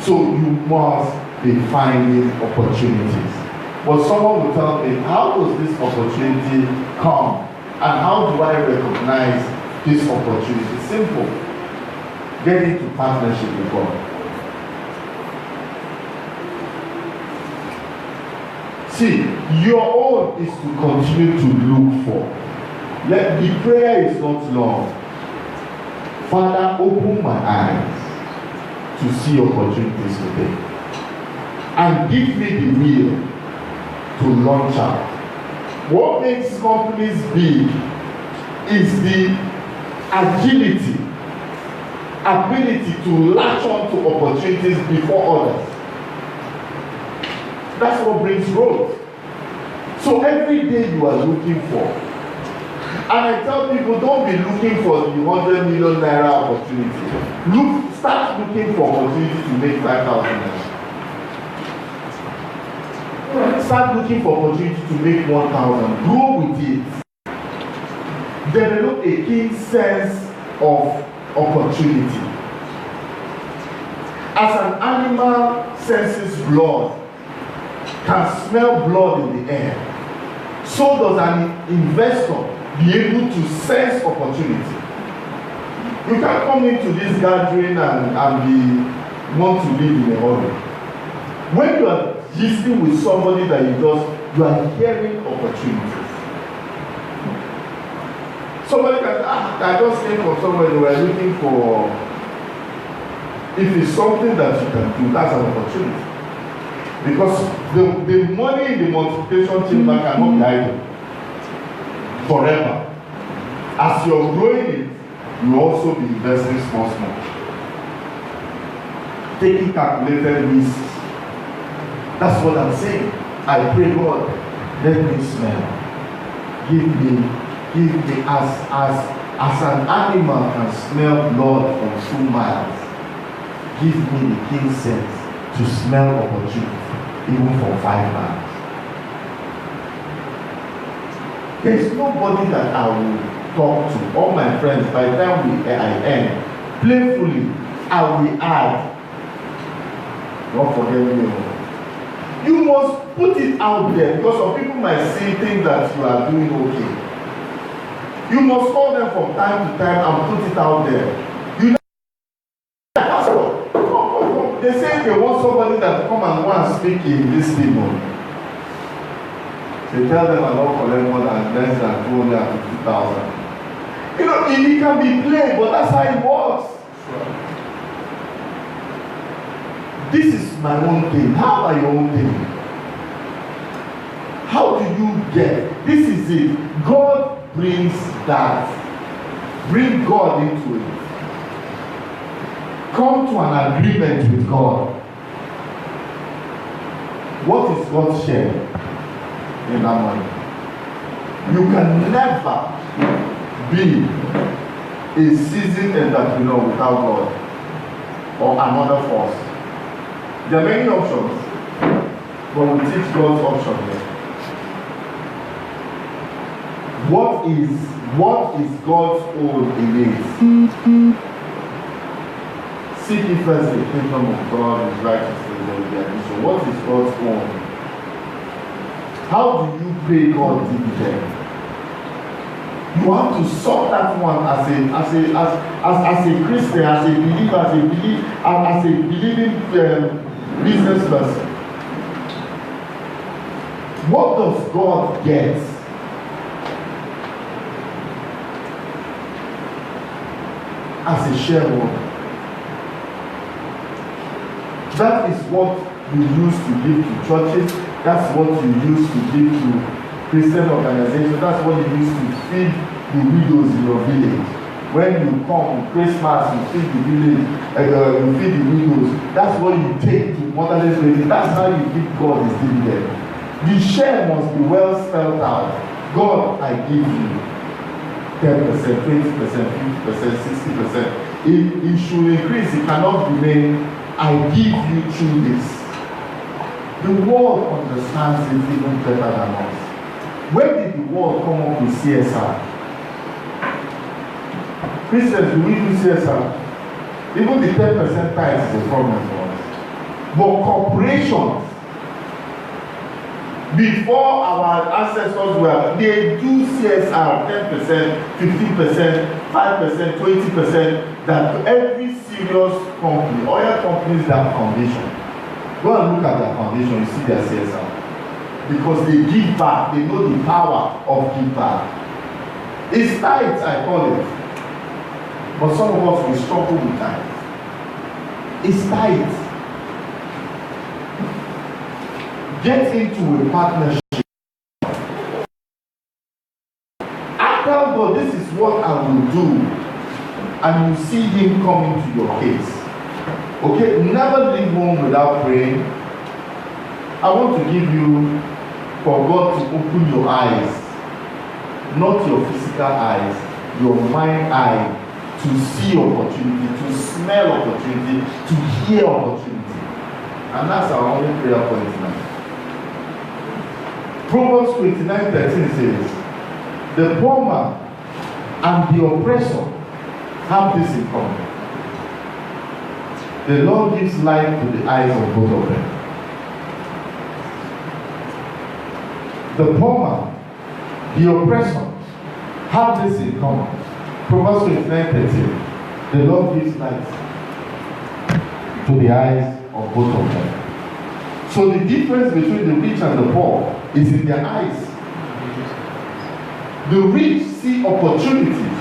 So you must be finding opportunities. But someone will tell me, how does this opportunity come? And how do I recognize this opportunity? Simple. Get into partnership with God. See, your own is to continue to look for. The prayer is not long. Father, open my eyes to see opportunities today. And give me the will to launch out. What makes companies big is the agility, ability to latch on to opportunities before others. That's what brings growth. So every day you are looking for. And I tell people, don't be looking for the 100 million naira opportunity. Start looking for opportunity to make 5,000 naira. Start looking for opportunity to make 1,000. Grow with it. Develop a keen sense of opportunity. As an animal senses blood, can smell blood in the air, so does an investor be able to sense opportunity. You can come into this gathering and want to live in a hurry. When you are gisting with somebody that you are hearing opportunities. Somebody can I just came from somewhere, you were looking for, if it's something that you can do, that's an opportunity. Because the money in the multiplication chamber cannot be idle forever. As you're growing it, you also be investing small. Taking calculated risks. That's what I'm saying. I pray, God, let me smell. Give me as an animal can smell blood from 2 miles. Give me the keen sense to smell opportunity, even for 5 miles. There is nobody that I will talk to. All my friends, by the time I end, playfully, I will add. Don't forget me. You must put it out there, because some people might say things that you are doing okay. You must call them from time to time and put it out there. You know, Pastor, come. They say they want somebody that come and go and speak in this table. They tell them I don't collect more than less than 250,000. You know, it can be played, but that's how it works. This is my own thing. How are your own thing? How do you get? This is it. God brings that. Bring God into it. come to an agreement with God. What is God's share in that money? You can never be a seasoned entrepreneur without God or another force. There are many options, but we teach God's option here. What is God's own in it? Seek ye first the kingdom of God, His righteousness, and the addition. What is God's own? How do you pay God dividend? You have to sort that one as a Christian, as a believer, as a believing business person. What does God get? As a shareholder. That is what you use to give to churches. That's what you use to give to Christian organizations. That's what you use to feed the widows in your village. When you come Christmas, you feed the village, you feed the widows. That's what you take to motherless ladies. That's how you give God His dividend. The share must be well spelled out. God, I give you 10%, 20%, 50%, 60%. It should increase. It cannot remain. I give you through this. The world understands it even better than us. When did the world come up with CSR? Christians, do we do CSR? Even the 10% tax is a problem for us. But corporations, before our ancestors they do CSR 10%, 15%, 5%, 20%, that every serious company, oil companies that foundation. Go and look at their foundation, you see their CSR. Because they give back, they know the power of give back. It's tight, I call it. But some of us, we struggle with that. It's tight. Get into a partnership. I tell God, this is what I will do. And you see Him coming to your case. Okay, never leave home without praying. I want to give you, for God to open your eyes, not your physical eyes, your mind eye, to see opportunity, to smell opportunity, to hear opportunity. And that's our only prayer point now. Proverbs 29:13 says, the poor man and the oppressor have this in common. The Lord gives light to the eyes of both of them. The poor man, the oppressor, have this in common. Proverbs 29:13. The Lord gives light to the eyes of both of them. So the difference between the rich and the poor is in their eyes. The rich see opportunities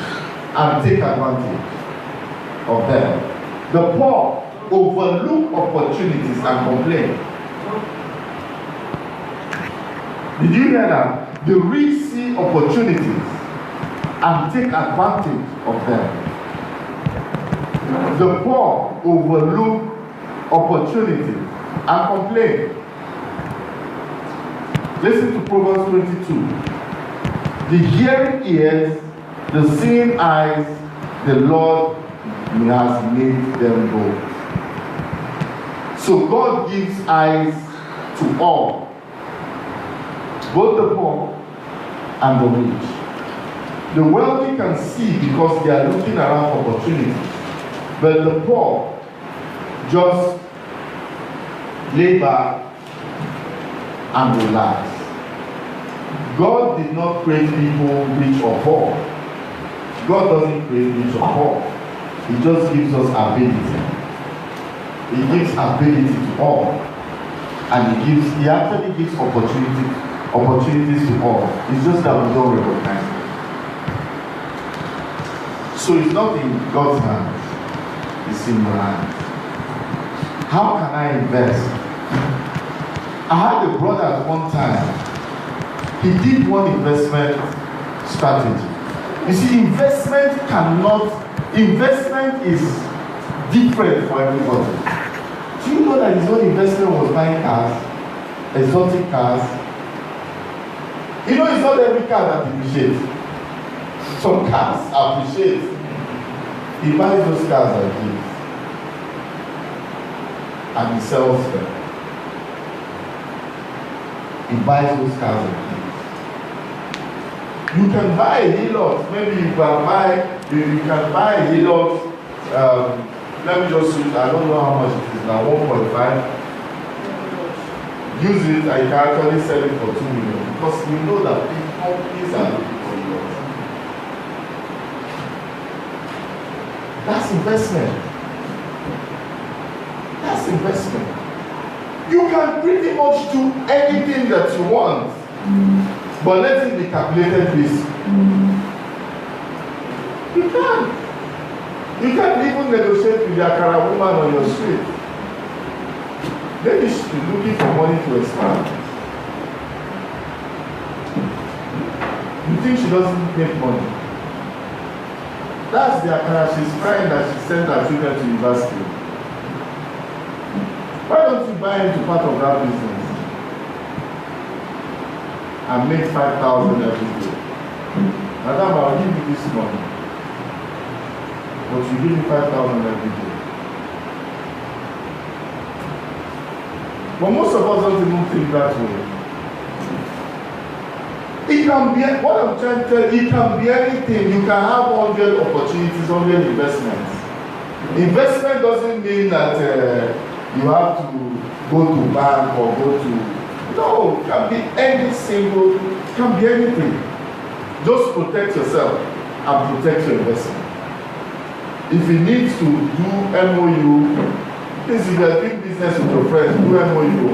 and take advantage of them. The poor overlook opportunities and complain. Did you hear that? The rich see opportunities and take advantage of them. The poor overlook opportunities and complain. Listen to Proverbs 22. The hearing ears, the seeing eyes, the Lord has made them both. So God gives eyes to all, both the poor and the rich. The wealthy can see because they are looking around for opportunities, but the poor just lay back and relax. God did not create people rich or poor. God doesn't create rich or poor. He just gives us ability. He gives ability to all. And he actually gives opportunities to all. It's just that we don't recognize it. So it's not in God's hands. It's in your hands. How can I invest? I had a brother at one time. He did one investment strategy. You see, investment is different for everybody. Do you know that his own investment was buying cars, exotic cars? You know, it's not every car that appreciates. Some cars appreciate. He buys those cars and gives, and he sells them. He buys those cars and gives. You can buy a Hilux. Maybe you can buy a Hilux. Let me just use, I don't know how much it is now, 1.5. Use it, I can actually sell it for 2 million because we know that big companies are looking for Hilux. That's investment. That's investment. You can pretty much do anything that you want, but let it be calculated risk. You can. You can't even negotiate with your Akara woman on your street. Maybe she's looking for money to expand. You think she doesn't make money? That's the Akara. She's crying that she sent her children to university. Why don't you buy into part of that business and make 5,000 every day? Madam, I'll give you this money, but you give me 5,000 every day. But most of us don't even think that way. It can be, what I'm trying to tell you, it can be anything. You can have 100 opportunities, 100 investments. Investment doesn't mean that you have to go to bank or go to, no, it can be any single, it can be anything. Just protect yourself and protect your investment. If you need to do MOU, please, if you are doing business with your friends, do MOU.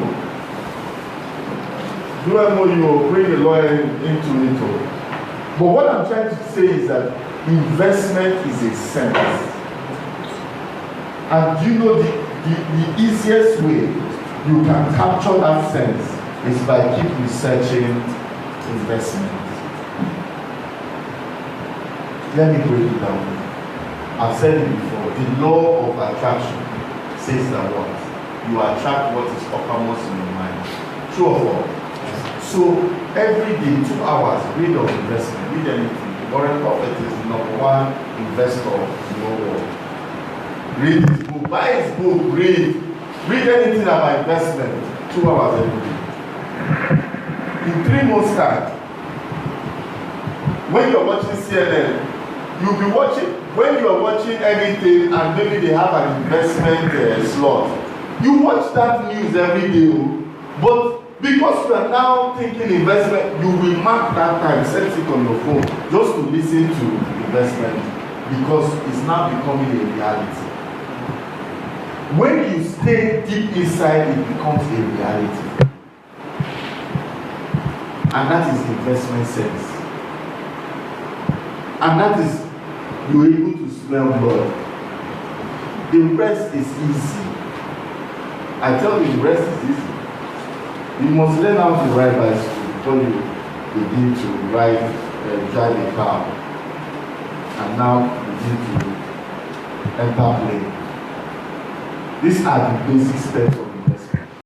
Do MOU, bring a lawyer into it. But what I'm trying to say is that investment is a sense. And you know the easiest way you can capture that sense is by keep researching investment. Let me break it down. I've said it before. The law of attraction says that what? You attract what is uppermost in your mind. True or false? So every day, 2 hours, read of investment, read anything. Warren Buffett is the #1 investor in the world. Read his book, buy his book, read anything about investment, 2 hours every day. In 3 months' time, when you're watching CNN, you'll be watching, when you're watching anything and maybe they have an investment slot, you watch that news every day, but because you are now thinking investment, you will mark that time, set it on your phone, just to listen to investment, because it's now becoming a reality. When you stay deep inside, it becomes a reality. And that is investment sense. And that is, you're able to smell blood. The rest is easy. I tell you, the rest is easy. You must learn how to ride bicycle before you begin to drive a car. And now begin to enter plane. These are the basic steps